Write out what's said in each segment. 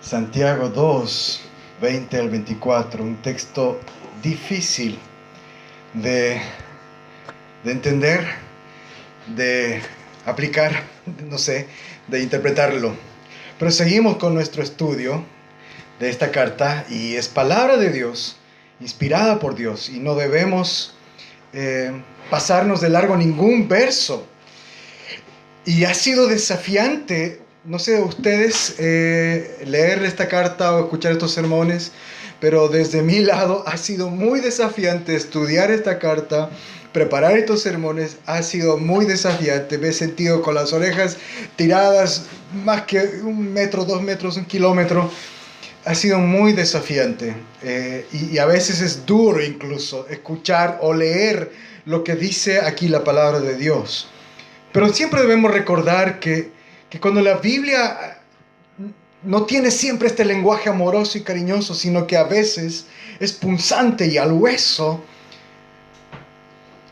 Santiago 2, 20 al 24, un texto difícil de entender, de aplicar, no sé, de interpretarlo. Pero seguimos con nuestro estudio de esta carta y es palabra de Dios, inspirada por Dios, y no debemos pasarnos de largo ningún verso. Y ha sido desafiante, no sé, ustedes leer esta carta o escuchar estos sermones, pero desde mi lado ha sido muy desafiante estudiar esta carta, preparar estos sermones, ha sido muy desafiante. Me he sentido con las orejas tiradas más que 1 metro, 2 metros, 1 kilómetro. Ha sido muy desafiante y a veces es duro incluso escuchar o leer lo que dice aquí la palabra de Dios. Pero siempre debemos recordar que cuando la Biblia no tiene siempre este lenguaje amoroso y cariñoso, sino que a veces es punzante y al hueso,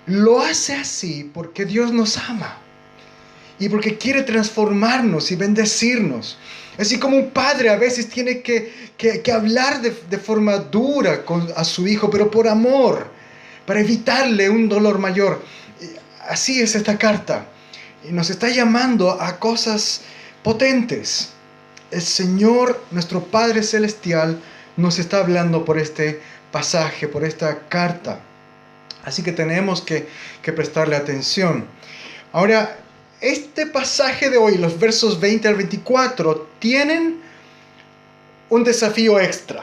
lo hace así porque Dios nos ama y porque quiere transformarnos y bendecirnos. Así como un padre a veces tiene que hablar de forma dura a su hijo, pero por amor, para evitarle un dolor mayor. Así es esta carta. Y nos está llamando a cosas potentes. El Señor, nuestro Padre Celestial, nos está hablando por este pasaje, por esta carta. Así que tenemos que prestarle atención. Ahora, este pasaje de hoy, los versos 20 al 24, tienen un desafío extra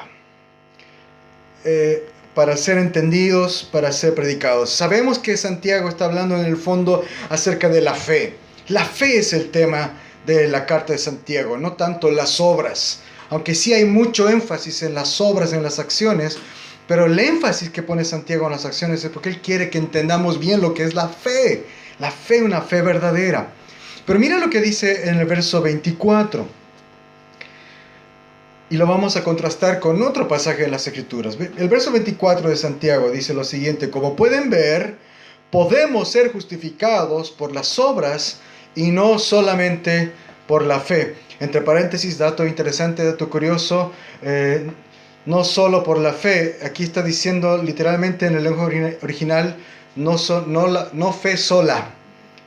para ser entendidos, para ser predicados. Sabemos que Santiago está hablando en el fondo acerca de la fe. La fe es el tema de la carta de Santiago, no tanto las obras. Aunque sí hay mucho énfasis en las obras, en las acciones, pero el énfasis que pone Santiago en las acciones es porque él quiere que entendamos bien lo que es la fe. La fe, una fe verdadera. Pero mira lo que dice en el verso 24. Y lo vamos a contrastar con otro pasaje de las Escrituras. El verso 24 de Santiago dice lo siguiente: como pueden ver, podemos ser justificados por las obras y no solamente por la fe. Entre paréntesis, dato interesante, dato curioso, no solo por la fe. Aquí está diciendo literalmente en el lenguaje original, no fe sola,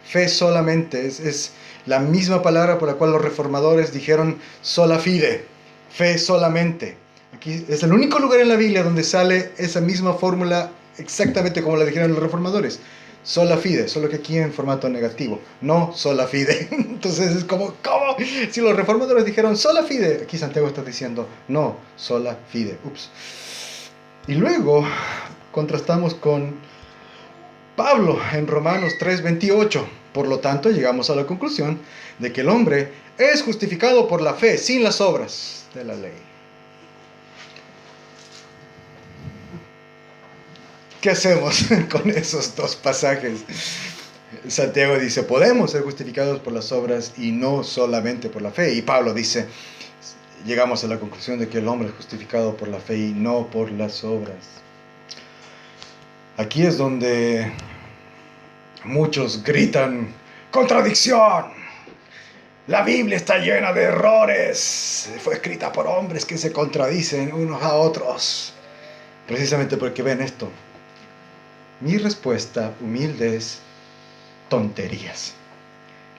fe solamente. Es la misma palabra por la cual los reformadores dijeron sola fide. Fe solamente. Aquí es el único lugar en la Biblia donde sale esa misma fórmula exactamente como la dijeron los reformadores. Sola fide, solo que aquí en formato negativo. No sola fide. Entonces es como, ¿cómo? Si los reformadores dijeron sola fide, aquí Santiago está diciendo no, sola fide. Ups. Y luego contrastamos con Pablo en Romanos 3:28. Por lo tanto, llegamos a la conclusión de que el hombre es justificado por la fe, sin las obras de la ley. ¿Qué hacemos con esos dos pasajes? Santiago dice, podemos ser justificados por las obras y no solamente por la fe. Y Pablo dice, llegamos a la conclusión de que el hombre es justificado por la fe y no por las obras. Aquí es donde muchos gritan, ¡contradicción! La Biblia está llena de errores. Fue escrita por hombres que se contradicen unos a otros. Precisamente porque ven esto. Mi respuesta humilde es tonterías.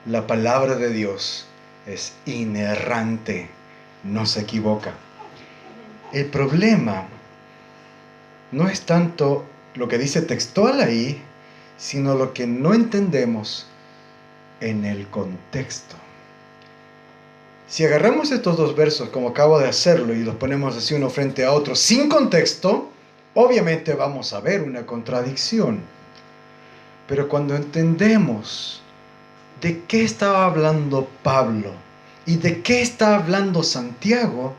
La palabra de Dios es inerrante, no se equivoca. El problema no es tanto lo que dice textual ahí, sino lo que no entendemos en el contexto. Si agarramos estos dos versos como acabo de hacerlo y los ponemos así uno frente a otro sin contexto, obviamente vamos a ver una contradicción. Pero cuando entendemos de qué estaba hablando Pablo y de qué está hablando Santiago,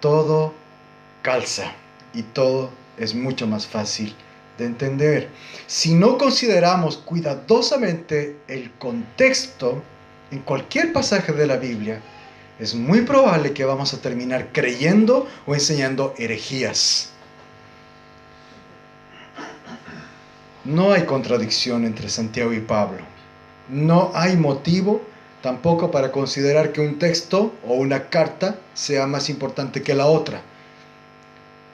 todo calza y todo es mucho más fácil de entender. Si no consideramos cuidadosamente el contexto en cualquier pasaje de la Biblia, es muy probable que vamos a terminar creyendo o enseñando herejías. No hay contradicción entre Santiago y Pablo. No hay motivo tampoco para considerar que un texto o una carta sea más importante que la otra.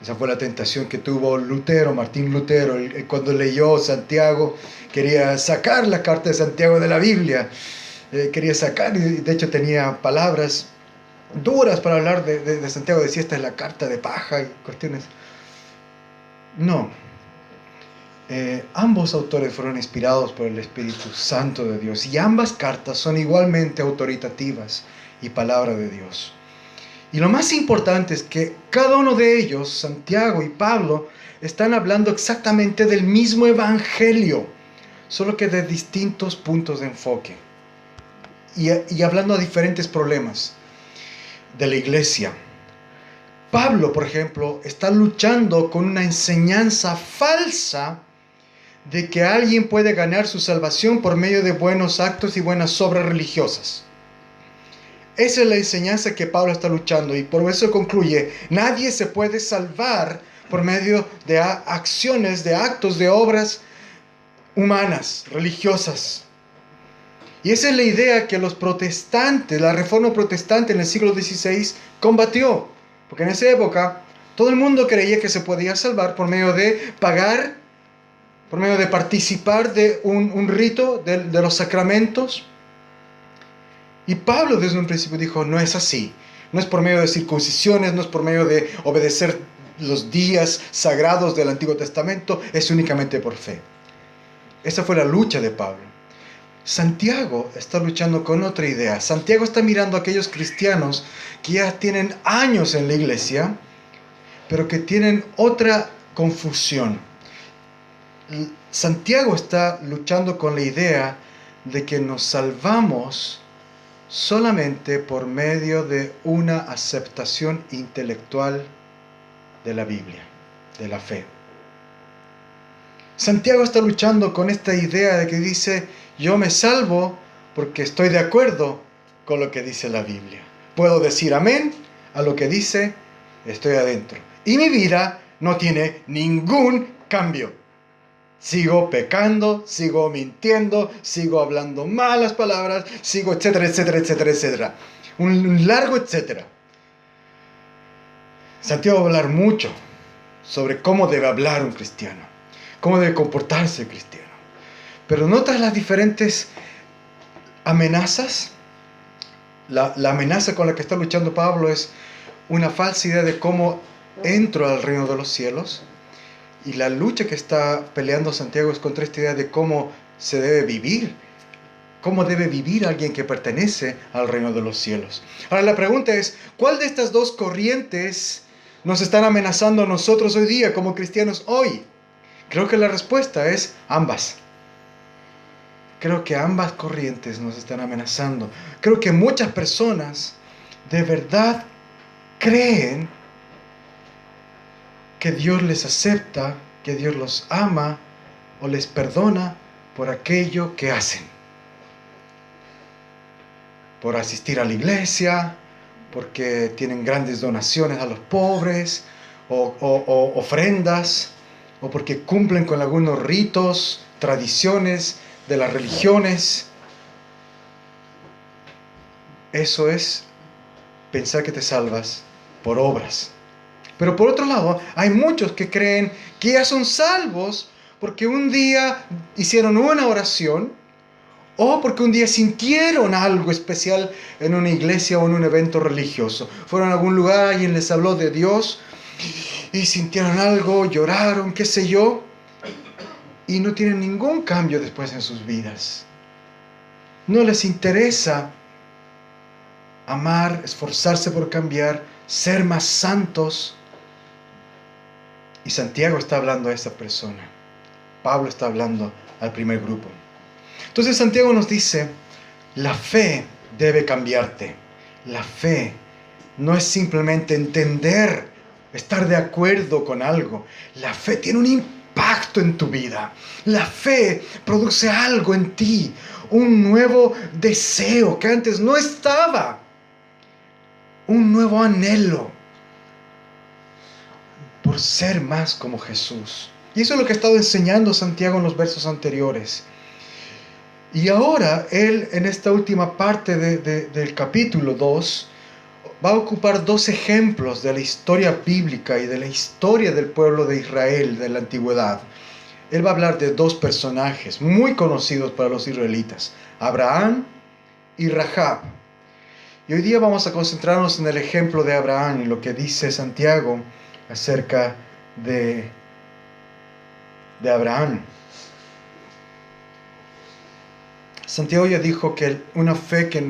Esa fue la tentación que tuvo Lutero, Martín Lutero, cuando leyó Santiago, quería sacar la carta de Santiago de la Biblia, quería sacar, y de hecho tenía palabras duras para hablar de Santiago, decía esta es la carta de paja y cuestiones. No, ambos autores fueron inspirados por el Espíritu Santo de Dios y ambas cartas son igualmente autoritativas y palabra de Dios. Y lo más importante es que cada uno de ellos, Santiago y Pablo, están hablando exactamente del mismo evangelio, solo que de distintos puntos de enfoque y hablando a diferentes problemas de la iglesia. Pablo, por ejemplo, está luchando con una enseñanza falsa de que alguien puede ganar su salvación por medio de buenos actos y buenas obras religiosas. Esa es la enseñanza que Pablo está luchando y por eso concluye, nadie se puede salvar por medio de acciones, de actos, de obras humanas, religiosas. Y esa es la idea que los protestantes, la reforma protestante en el siglo XVI combatió. Porque en esa época todo el mundo creía que se podía salvar por medio de pagar, por medio de participar de un rito de los sacramentos. Y Pablo desde un principio dijo, no es así. No es por medio de circuncisiones, no es por medio de obedecer los días sagrados del Antiguo Testamento, es únicamente por fe. Esa fue la lucha de Pablo. Santiago está luchando con otra idea. Santiago está mirando a aquellos cristianos que ya tienen años en la iglesia, pero que tienen otra confusión. Santiago está luchando con la idea de que nos salvamos solamente por medio de una aceptación intelectual de la Biblia, de la fe. Santiago está luchando con esta idea de que dice, yo me salvo porque estoy de acuerdo con lo que dice la Biblia. Puedo decir amén a lo que dice, estoy adentro. Y mi vida no tiene ningún cambio. Sigo pecando, sigo mintiendo, sigo hablando malas palabras, sigo etcétera, etcétera, etcétera, etcétera. Un largo etcétera. Santiago va a hablar mucho sobre cómo debe hablar un cristiano, cómo debe comportarse el cristiano. Pero ¿notas las diferentes amenazas? La amenaza con la que está luchando Pablo es una falsa idea de cómo entro al reino de los cielos. Y la lucha que está peleando Santiago es contra esta idea de cómo se debe vivir. Cómo debe vivir alguien que pertenece al reino de los cielos. Ahora la pregunta es, ¿cuál de estas dos corrientes nos están amenazando a nosotros hoy día como cristianos hoy? Creo que la respuesta es ambas. Creo que ambas corrientes nos están amenazando. Creo que muchas personas de verdad creen que Dios les acepta, que Dios los ama o les perdona por aquello que hacen. Por asistir a la iglesia, porque tienen grandes donaciones a los pobres, o ofrendas, o porque cumplen con algunos ritos, tradiciones de las religiones. Eso es pensar que te salvas por obras. Pero por otro lado, hay muchos que creen que ya son salvos porque un día hicieron una oración o porque un día sintieron algo especial en una iglesia o en un evento religioso. Fueron a algún lugar, alguien les habló de Dios y sintieron algo, lloraron, qué sé yo, y no tienen ningún cambio después en sus vidas. No les interesa amar, esforzarse por cambiar, ser más santos. Y Santiago está hablando a esa persona. Pablo está hablando al primer grupo. Entonces Santiago nos dice, la fe debe cambiarte. La fe no es simplemente entender, estar de acuerdo con algo. La fe tiene un impacto en tu vida. La fe produce algo en ti, un nuevo deseo que antes no estaba, un nuevo anhelo por ser más como Jesús. Y eso es lo que ha estado enseñando Santiago en los versos anteriores. Y ahora él, en esta última parte del capítulo 2, va a ocupar dos ejemplos de la historia bíblica y de la historia del pueblo de Israel de la antigüedad. Él va a hablar de dos personajes muy conocidos para los israelitas, Abraham y Rahab. Y hoy día vamos a concentrarnos en el ejemplo de Abraham y lo que dice Santiago acerca de Abraham. Santiago ya dijo que una fe que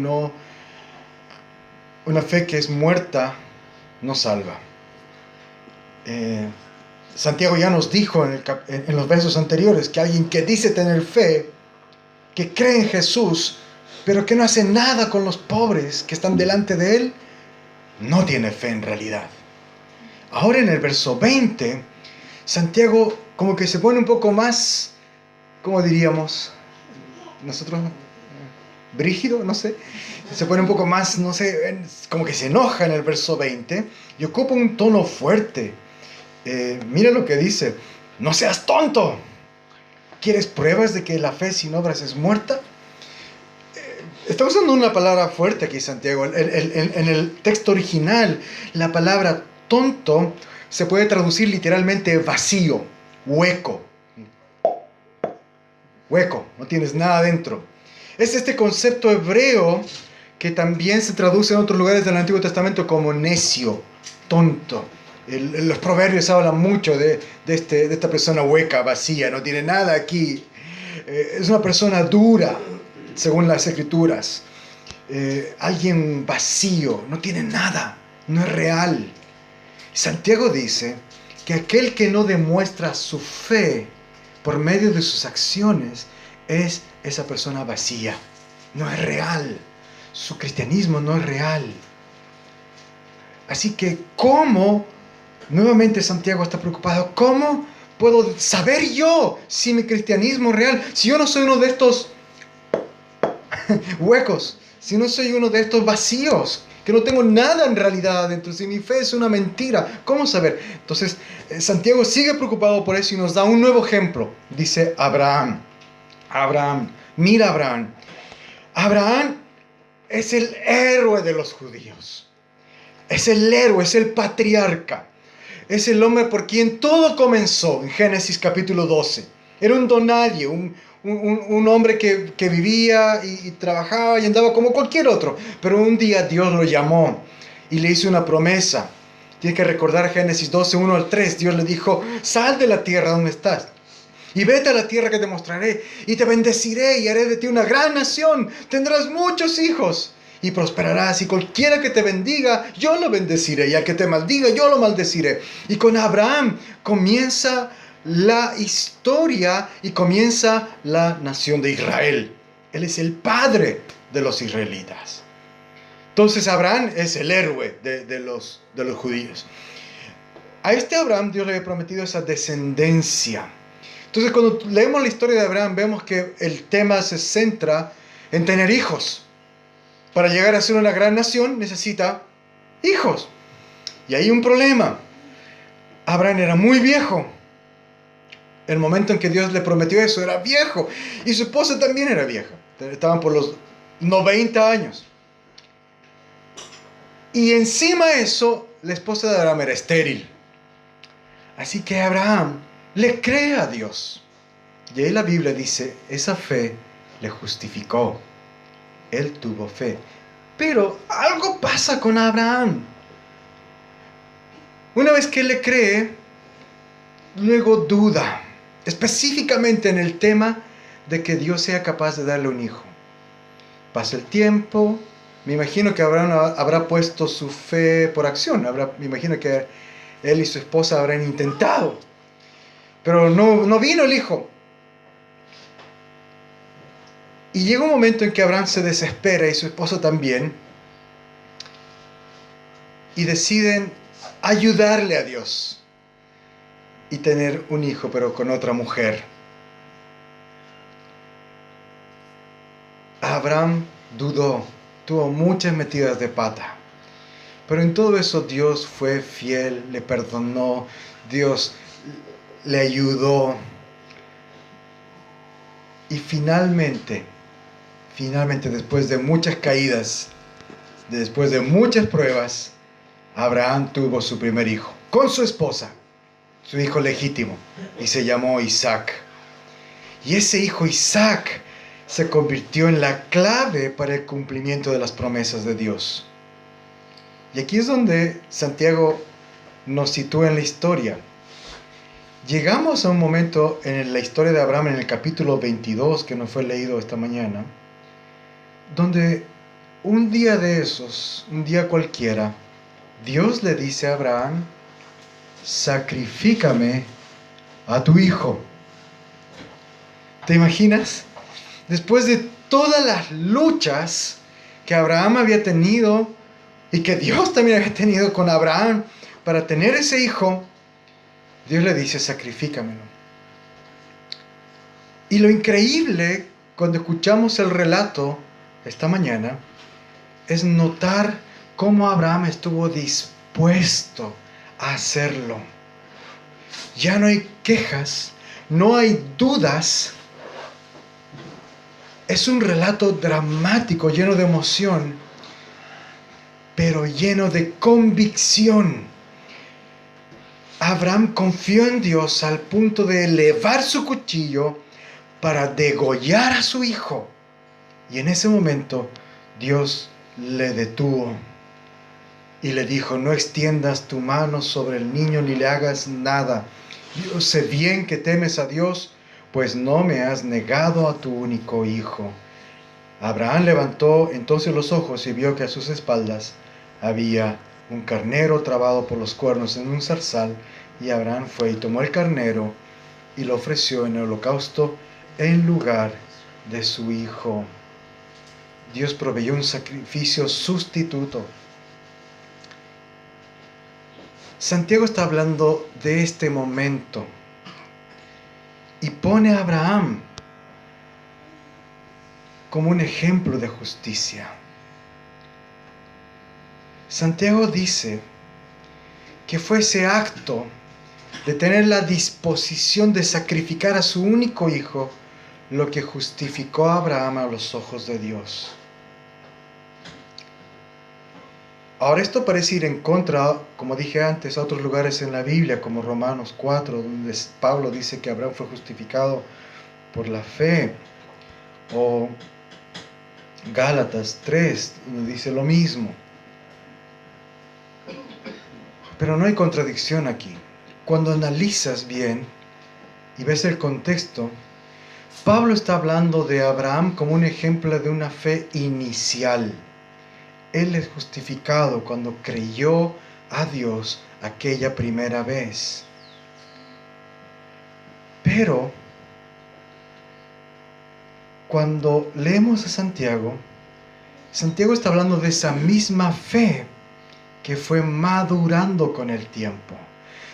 es muerta no salva. Santiago ya nos dijo en los versos anteriores que alguien que dice tener fe, que cree en Jesús, pero que no hace nada con los pobres que están delante de él, no tiene fe en realidad. Ahora en el verso 20, Santiago como que se pone un poco más, ¿cómo diríamos nosotros? Brígido, no sé. Se pone un poco más, no sé, como que se enoja en el verso 20 y ocupa un tono fuerte. Mira lo que dice: no seas tonto. ¿Quieres pruebas de que la fe sin obras es muerta? Está usando una palabra fuerte aquí Santiago. En el texto original, la palabra tonto se puede traducir literalmente vacío, hueco. Hueco, no tienes nada dentro. Es este concepto hebreo que también se traduce en otros lugares del Antiguo Testamento como necio, tonto. Los proverbios hablan mucho de esta persona hueca, vacía, no tiene nada aquí. Es una persona dura, según las Escrituras. Alguien vacío, no tiene nada, no es real. Santiago dice que aquel que no demuestra su fe por medio de sus acciones es esa persona vacía, no es real. Su cristianismo no es real. Así que, ¿cómo? Nuevamente Santiago está preocupado. ¿Cómo puedo saber yo si mi cristianismo es real? Si yo no soy uno de estos huecos, si no soy uno de estos vacíos, que no tengo nada en realidad adentro, si mi fe es una mentira, ¿cómo saber? Entonces, Santiago sigue preocupado por eso y nos da un nuevo ejemplo. Dice Abraham. Mira Abraham. Abraham es el héroe de los judíos. Es el héroe, es el patriarca. Es el hombre por quien todo comenzó en Génesis capítulo 12. Era un donadie, un hombre que vivía y trabajaba y andaba como cualquier otro. Pero un día Dios lo llamó y le hizo una promesa. Tienes que recordar Génesis 12, 1 al 3. Dios le dijo: sal de la tierra donde estás y vete a la tierra que te mostraré, y te bendeciré y haré de ti una gran nación. Tendrás muchos hijos y prosperarás, y cualquiera que te bendiga, yo lo bendeciré, y al que te maldiga, yo lo maldeciré. Y con Abraham comienza la historia y comienza la nación de Israel. Él es el padre de los israelitas. Entonces Abraham es el héroe de los judíos. A este Abraham Dios le había prometido esa descendencia. Entonces cuando leemos la historia de Abraham vemos que el tema se centra en tener hijos. Para llegar a ser una gran nación necesita hijos. Y hay un problema. Abraham era muy viejo. El momento en que Dios le prometió eso era viejo. Y su esposa también era vieja. Estaban por los 90 años. Y encima de eso, la esposa de Abraham era estéril. Así que Abraham le cree a Dios. Y ahí la Biblia dice, esa fe le justificó. Él tuvo fe. Pero algo pasa con Abraham. Una vez que él le cree, luego duda. Específicamente en el tema de que Dios sea capaz de darle un hijo. Pasa el tiempo. Me imagino que Abraham habrá puesto su fe por acción. Me imagino que él y su esposa habrán intentado. Pero no vino el hijo. Y llega un momento en que Abraham se desespera y su esposa también. Y deciden ayudarle a Dios. Y tener un hijo, pero con otra mujer. Abraham dudó. Tuvo muchas metidas de pata. Pero en todo eso Dios fue fiel, le perdonó. Dios le ayudó. Y finalmente Finalmente, después de muchas caídas, después de muchas pruebas, Abraham tuvo su primer hijo, con su esposa, su hijo legítimo, y se llamó Isaac. Y ese hijo Isaac se convirtió en la clave para el cumplimiento de las promesas de Dios. Y aquí es donde Santiago nos sitúa en la historia. Llegamos a un momento en la historia de Abraham, en el capítulo 22, que nos fue leído esta mañana, donde un día de esos, un día cualquiera, Dios le dice a Abraham: sacrifícame a tu hijo. ¿Te imaginas? Después de todas las luchas que Abraham había tenido y que Dios también había tenido con Abraham para tener ese hijo, Dios le dice: sacrifícamelo. Y lo increíble cuando escuchamos el relato esta mañana es notar cómo Abraham estuvo dispuesto a hacerlo. Ya no hay quejas, no hay dudas. Es un relato dramático, lleno de emoción, pero lleno de convicción. Abraham confió en Dios al punto de elevar su cuchillo para degollar a su hijo. Y en ese momento Dios le detuvo y le dijo: no extiendas tu mano sobre el niño ni le hagas nada. Yo sé bien que temes a Dios, pues no me has negado a tu único hijo. Abraham levantó entonces los ojos y vio que a sus espaldas había un carnero trabado por los cuernos en un zarzal, y Abraham fue y tomó el carnero y lo ofreció en el holocausto en lugar de su hijo. Dios proveyó un sacrificio sustituto. Santiago está hablando de este momento y pone a Abraham como un ejemplo de justicia. Santiago dice que fue ese acto de tener la disposición de sacrificar a su único hijo lo que justificó a Abraham a los ojos de Dios. Ahora, esto parece ir en contra, como dije antes, a otros lugares en la Biblia, como Romanos 4, donde Pablo dice que Abraham fue justificado por la fe, o Gálatas 3, donde dice lo mismo. Pero no hay contradicción aquí. Cuando analizas bien y ves el contexto, Pablo está hablando de Abraham como un ejemplo de una fe inicial. Él es justificado cuando creyó a Dios aquella primera vez. Pero cuando leemos a Santiago, Santiago está hablando de esa misma fe que fue madurando con el tiempo.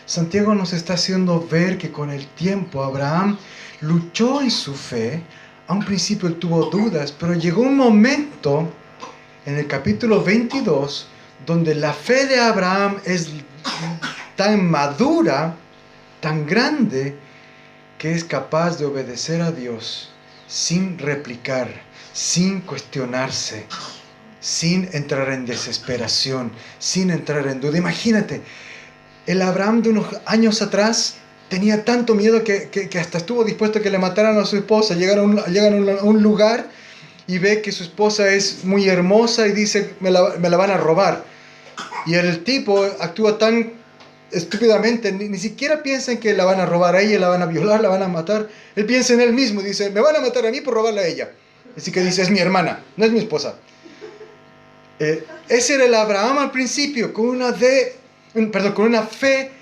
Santiago nos está haciendo ver que con el tiempo Abraham luchó en su fe. A un principio él tuvo dudas, pero llegó un momento en el capítulo 22 donde la fe de Abraham es tan madura, tan grande, que es capaz de obedecer a Dios sin replicar, sin cuestionarse, sin entrar en desesperación, sin entrar en duda. Imagínate, el Abraham de unos años atrás tenía tanto miedo que hasta estuvo dispuesto a que le mataran a su esposa. Llegan a un lugar y ve que su esposa es muy hermosa y dice: me la van a robar. Y el tipo actúa tan estúpidamente, ni siquiera piensa en que la van a robar a ella, la van a violar, la van a matar. Él piensa en él mismo y dice: me van a matar a mí por robarla a ella. Así que dice: es mi hermana, no es mi esposa. Ese era el Abraham al principio, con una fe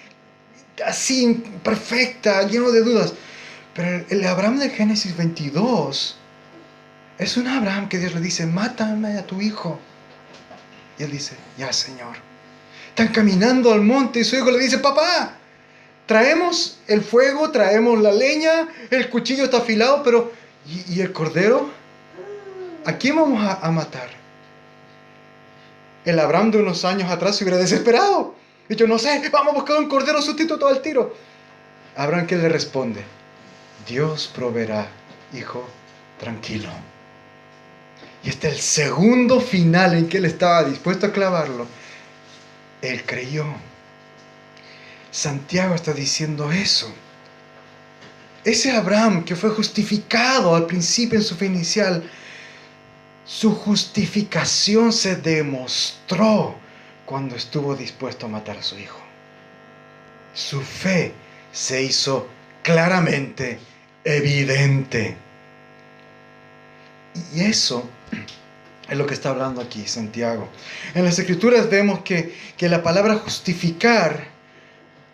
así imperfecta, lleno de dudas. Pero el Abraham de Génesis 22 es un Abraham que Dios le dice: mátame a tu hijo. Y él dice: ya, Señor. Están caminando al monte y su hijo le dice: papá, traemos el fuego, traemos la leña, el cuchillo está afilado, pero ¿y el cordero? ¿A quién vamos a matar? El Abraham de unos años atrás se hubiera desesperado. Dicho: no sé, vamos a buscar un cordero sustituto al tiro. Abraham, ¿qué le responde? Dios proveerá, hijo, tranquilo. y hasta el segundo final en que él estaba dispuesto a clavarlo, él creyó. Santiago está diciendo eso. Ese Abraham que fue justificado al principio en su fe inicial, su justificación se demostró cuando estuvo dispuesto a matar a su hijo. Su fe se hizo claramente evidente. Y eso es lo que está hablando aquí Santiago. En las Escrituras vemos que la palabra justificar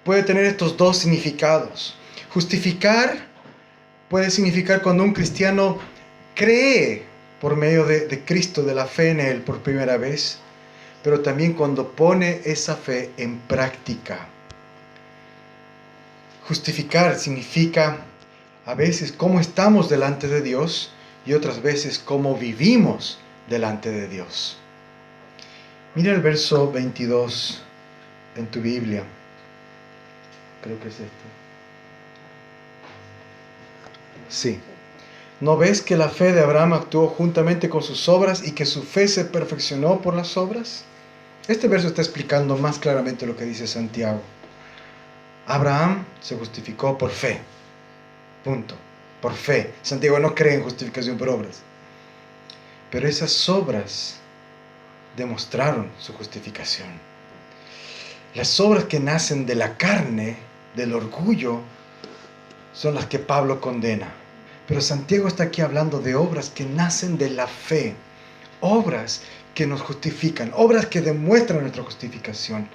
puede tener estos dos significados. Justificar puede significar cuando un cristiano cree por medio de Cristo, de la fe en Él por primera vez, pero también cuando pone esa fe en práctica. Justificar significa a veces cómo estamos delante de Dios y otras veces cómo vivimos delante de Dios. Mira el verso 22 en tu Biblia. Creo que es este. Sí. ¿No ves que la fe de Abraham actuó juntamente con sus obras y que su fe se perfeccionó por las obras? Este verso está explicando más claramente lo que dice Santiago. Abraham se justificó por fe. Punto. Por fe. Santiago no cree en justificación por obras. Pero esas obras demostraron su justificación. Las obras que nacen de la carne, del orgullo, son las que Pablo condena. Pero Santiago está aquí hablando de obras que nacen de la fe. Obras que nos justifican, obras que demuestran nuestra justificación.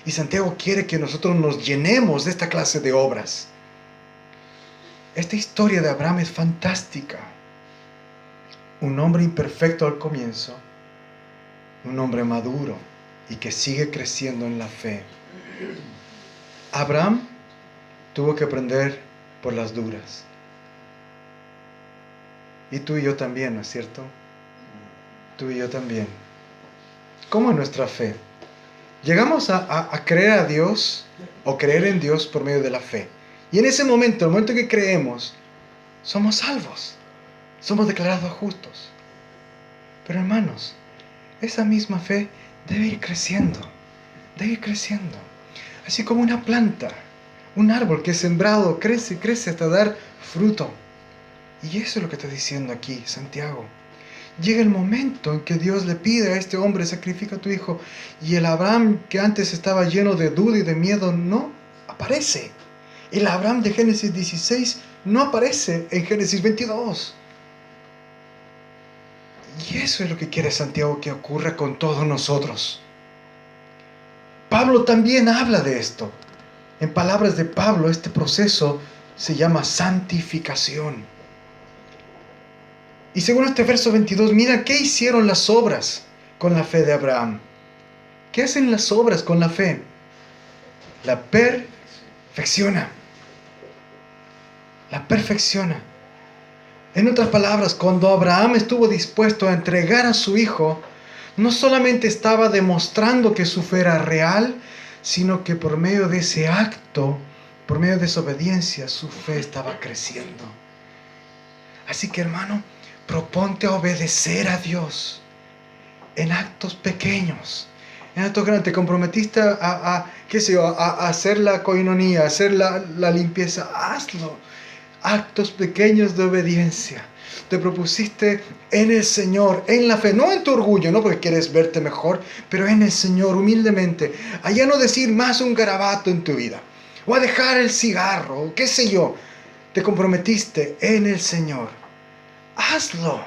Y Santiago quiere que nosotros nos llenemos de esta clase de obras. Esta historia de Abraham es fantástica. Un hombre imperfecto al comienzo, un hombre maduro y que sigue creciendo en la fe. Abraham tuvo que aprender por las duras. Y tú y yo también, ¿no es cierto? Tú y yo también. ¿Cómo es nuestra fe? Llegamos a creer a Dios o creer en Dios por medio de la fe. Y en ese momento, el momento que creemos, somos salvos. Somos declarados justos. Pero hermanos, esa misma fe debe ir creciendo. Debe ir creciendo. Así como una planta, un árbol que es sembrado, crece y crece hasta dar fruto. Y eso es lo que está diciendo aquí Santiago. Llega el momento en que Dios le pide a este hombre, sacrifica a tu hijo. Y el Abraham que antes estaba lleno de duda y de miedo, no aparece. El Abraham de Génesis 16 no aparece en Génesis 22. Y eso es lo que quiere Santiago que ocurra con todos nosotros. Pablo también habla de esto. En palabras de Pablo, este proceso se llama santificación. Y según este verso 22, mira qué hicieron las obras con la fe de Abraham. ¿Qué hacen las obras con la fe? La perfecciona. La perfecciona. En otras palabras, cuando Abraham estuvo dispuesto a entregar a su hijo, no solamente estaba demostrando que su fe era real, sino que por medio de ese acto, por medio de esa obediencia, su fe estaba creciendo. Así que, hermano, proponte a obedecer a Dios en actos pequeños. En actos grandes. Te comprometiste a hacer la coinonía, a hacer la limpieza. Hazlo. Actos pequeños de obediencia. Te propusiste en el Señor, en la fe, no en tu orgullo, no porque quieres verte mejor, pero en el Señor, humildemente. A ya no decir más un garabato en tu vida, o a dejar el cigarro, o qué sé yo. Te comprometiste en el Señor. Hazlo.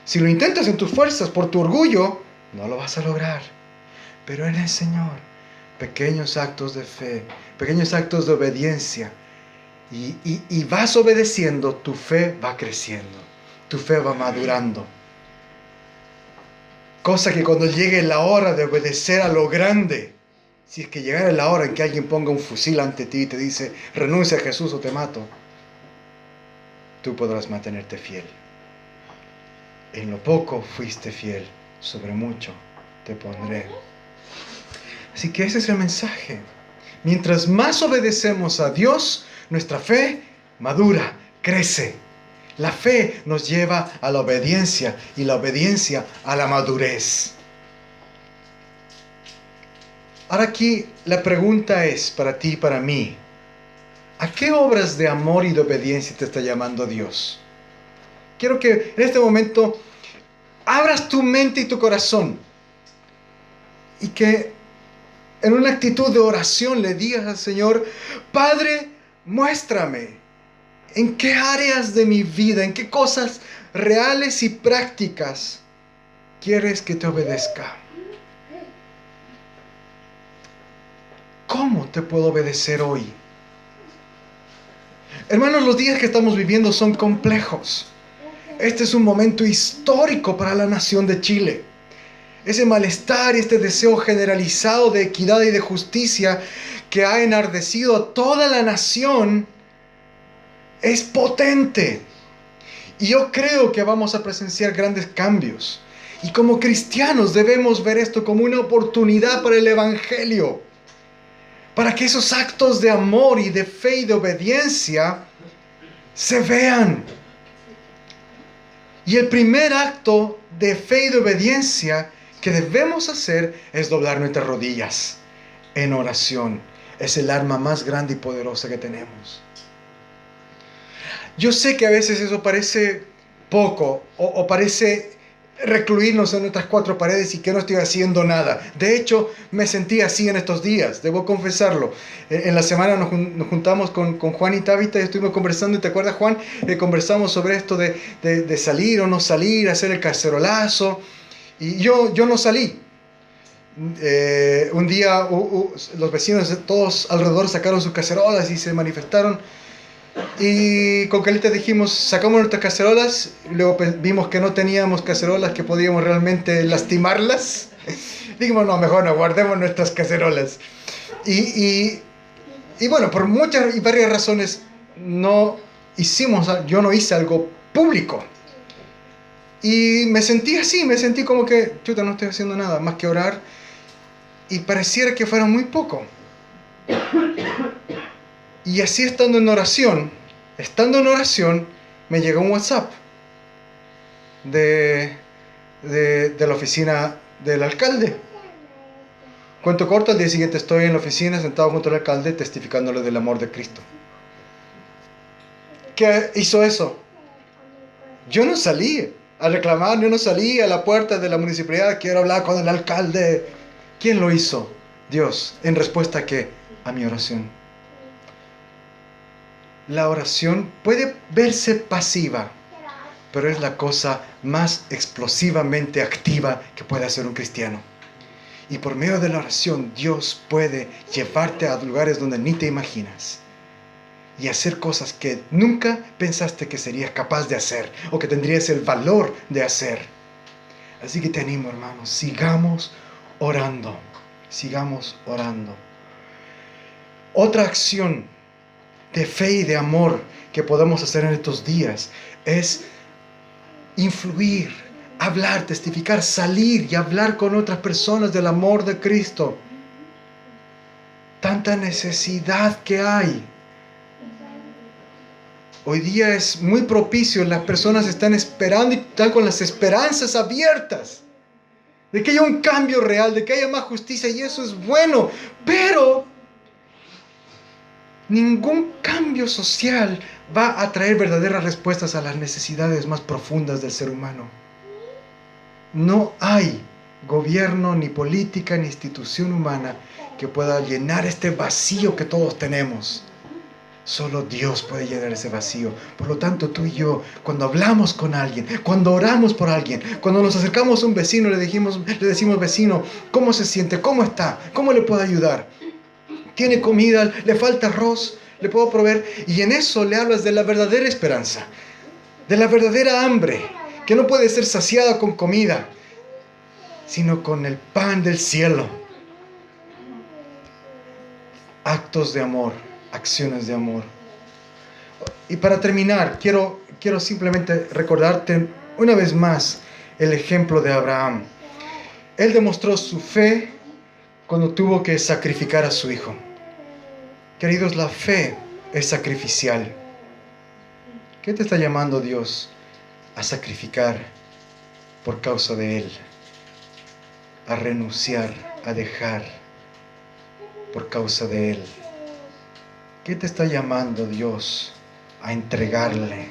Si lo intentas en tus fuerzas, por tu orgullo, no lo vas a lograr. Pero en el Señor, pequeños actos de fe, pequeños actos de obediencia, y vas obedeciendo, tu fe va creciendo, tu fe va madurando. Cosa que cuando llegue la hora de obedecer a lo grande, si es que llegara la hora en que alguien ponga un fusil ante ti y te dice, renuncia a Jesús o te mato, tú podrás mantenerte fiel. En lo poco fuiste fiel, sobre mucho te pondré. Así que ese es el mensaje. Mientras más obedecemos a Dios, nuestra fe madura, crece. La fe nos lleva a la obediencia y la obediencia a la madurez. Ahora aquí la pregunta es para ti y para mí: ¿a qué obras de amor y de obediencia te está llamando Dios? Quiero que en este momento abras tu mente y tu corazón y que en una actitud de oración le digas al Señor: Padre, muéstrame en qué áreas de mi vida, en qué cosas reales y prácticas quieres que te obedezca. ¿Cómo te puedo obedecer hoy? Hermanos, los días que estamos viviendo son complejos. Este es un momento histórico para la nación de Chile. Ese malestar y este deseo generalizado de equidad y de justicia que ha enardecido a toda la nación es potente. Y yo creo que vamos a presenciar grandes cambios. Y como cristianos debemos ver esto como una oportunidad para el Evangelio, para que esos actos de amor y de fe y de obediencia se vean. Y el primer acto de fe y de obediencia que debemos hacer es doblar nuestras rodillas en oración. Es el arma más grande y poderosa que tenemos. Yo sé que a veces eso parece poco o parece recluirnos en nuestras cuatro paredes y que no estoy haciendo nada. De hecho, me sentí así en estos días, debo confesarlo. En la semana nos juntamos con Juan y Tabitha y estuvimos conversando. ¿Y te acuerdas, Juan? Conversamos sobre esto de salir o no salir, hacer el cacerolazo. Y yo no salí. Un día los vecinos todos alrededor sacaron sus cacerolas y se manifestaron. Y con Calita dijimos: sacamos nuestras cacerolas. Luego vimos que no teníamos cacerolas que podíamos realmente lastimarlas. Dijimos: no, mejor no, guardemos nuestras cacerolas. Y bueno, por muchas y varias razones yo no hice algo público. Y me sentí así, me sentí como que, chuta, no estoy haciendo nada más que orar. Y pareciera que fuera muy poco. Y así estando en oración, me llegó un WhatsApp de la oficina del alcalde. Cuento corto, al día siguiente estoy en la oficina sentado junto al alcalde testificándole del amor de Cristo. ¿Qué hizo eso? Yo no salí a reclamar, yo no salí a la puerta de la municipalidad, quiero hablar con el alcalde. ¿Quién lo hizo? Dios. ¿En respuesta a qué? A mi oración. La oración puede verse pasiva, pero es la cosa más explosivamente activa que puede hacer un cristiano. Y por medio de la oración, Dios puede llevarte a lugares donde ni te imaginas y hacer cosas que nunca pensaste que serías capaz de hacer o que tendrías el valor de hacer. Así que te animo, hermanos, sigamos orando. Otra acción de fe y de amor que podemos hacer en estos días es influir, hablar, testificar, salir y hablar con otras personas del amor de Cristo. Tanta necesidad que hay. Hoy día es muy propicio, las personas están esperando y están con las esperanzas abiertas de que haya un cambio real, de que haya más justicia, y eso es bueno, pero ningún cambio social va a traer verdaderas respuestas a las necesidades más profundas del ser humano. No hay gobierno, ni política, ni institución humana que pueda llenar este vacío que todos tenemos. Solo Dios puede llenar ese vacío. Por lo tanto, tú y yo, cuando hablamos con alguien, cuando oramos por alguien, cuando nos acercamos a un vecino, le decimos: vecino, ¿cómo se siente? ¿Cómo está? ¿Cómo le puedo ayudar? ¿Tiene comida? ¿Le falta arroz? ¿Le puedo proveer? Y en eso le hablas de la verdadera esperanza, de la verdadera hambre, que no puede ser saciada con comida, sino con el pan del cielo. Actos de amor, acciones de amor. Y para terminar, quiero simplemente recordarte una vez más el ejemplo de Abraham. Él demostró su fe cuando tuvo que sacrificar a su hijo. Queridos, la fe es sacrificial. ¿Qué te está llamando Dios a sacrificar por causa de Él? A renunciar, a dejar por causa de Él. ¿Qué te está llamando Dios a entregarle?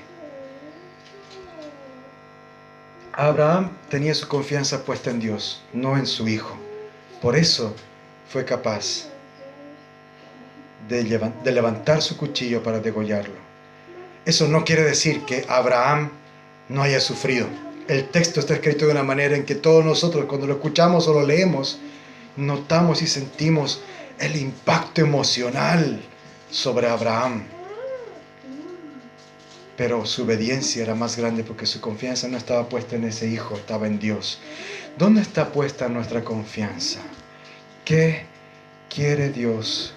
Abraham tenía su confianza puesta en Dios, no en su hijo. Por eso fue capaz de levantar su cuchillo para degollarlo. Eso no quiere decir que Abraham no haya sufrido. El texto está escrito de una manera en que todos nosotros, cuando lo escuchamos o lo leemos, notamos y sentimos el impacto emocional sobre Abraham. Pero su obediencia era más grande porque su confianza no estaba puesta en ese hijo, estaba en Dios. ¿Dónde está puesta nuestra confianza? ¿Qué quiere Dios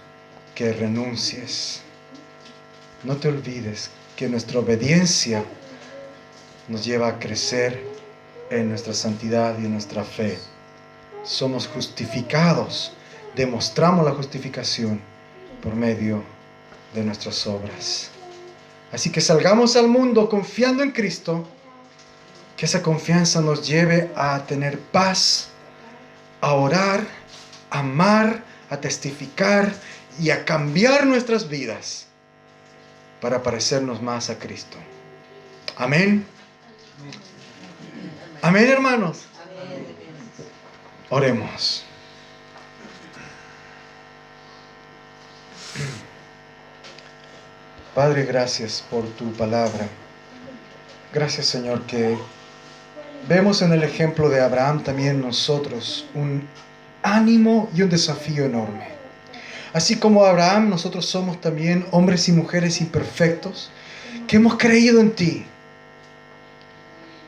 que renuncies? No te olvides que nuestra obediencia nos lleva a crecer en nuestra santidad y en nuestra fe. Somos justificados, demostramos la justificación por medio de nuestras obras. Así que salgamos al mundo confiando en Cristo, que esa confianza nos lleve a tener paz, a orar, a amar, a testificar y a cambiar nuestras vidas para parecernos más a Cristo. Amén. Amén, hermanos. Oremos. Padre, gracias por tu palabra. Gracias, Señor, que vemos en el ejemplo de Abraham también nosotros un ánimo y un desafío enorme. Así como Abraham, nosotros somos también hombres y mujeres imperfectos que hemos creído en ti,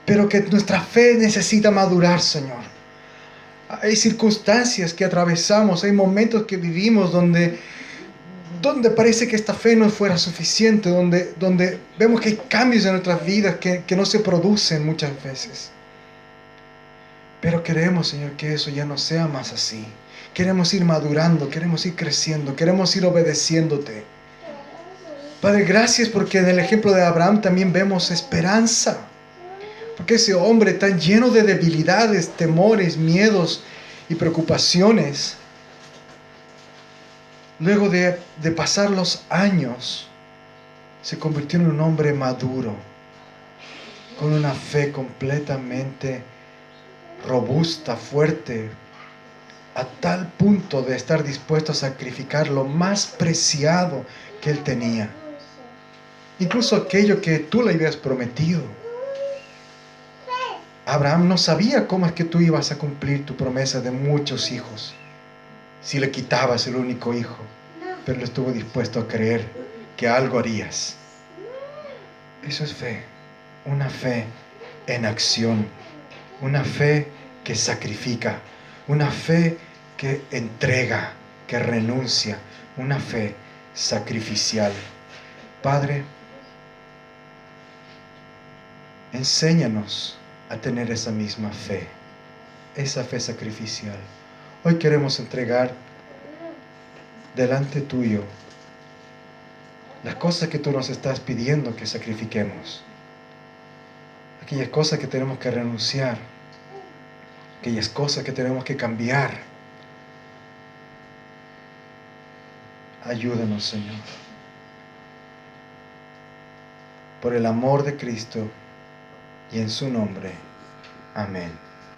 pero que nuestra fe necesita madurar, Señor. Hay circunstancias que atravesamos, hay momentos que vivimos donde parece que esta fe no fuera suficiente, donde vemos que hay cambios en nuestras vidas que no se producen muchas veces. Pero queremos, Señor, que eso ya no sea más así. Queremos ir madurando, queremos ir creciendo, queremos ir obedeciéndote. Padre, gracias porque en el ejemplo de Abraham también vemos esperanza. Porque ese hombre tan lleno de debilidades, temores, miedos y preocupaciones, luego de pasar los años, se convirtió en un hombre maduro, con una fe completamente robusta, fuerte, a tal punto de estar dispuesto a sacrificar lo más preciado que él tenía. Incluso aquello que tú le habías prometido. Abraham no sabía cómo es que tú ibas a cumplir tu promesa de muchos hijos si le quitabas el único hijo, pero él estuvo dispuesto a creer que algo harías. Eso es fe, una fe en acción, una fe que sacrifica, una fe que entrega, que renuncia, una fe sacrificial. Padre, enséñanos a tener esa misma fe, esa fe sacrificial. Hoy queremos entregar delante tuyo las cosas que tú nos estás pidiendo que sacrifiquemos, aquellas cosas que tenemos que renunciar, aquellas cosas que tenemos que cambiar. Ayúdanos, Señor, por el amor de Cristo y en su nombre. Amén.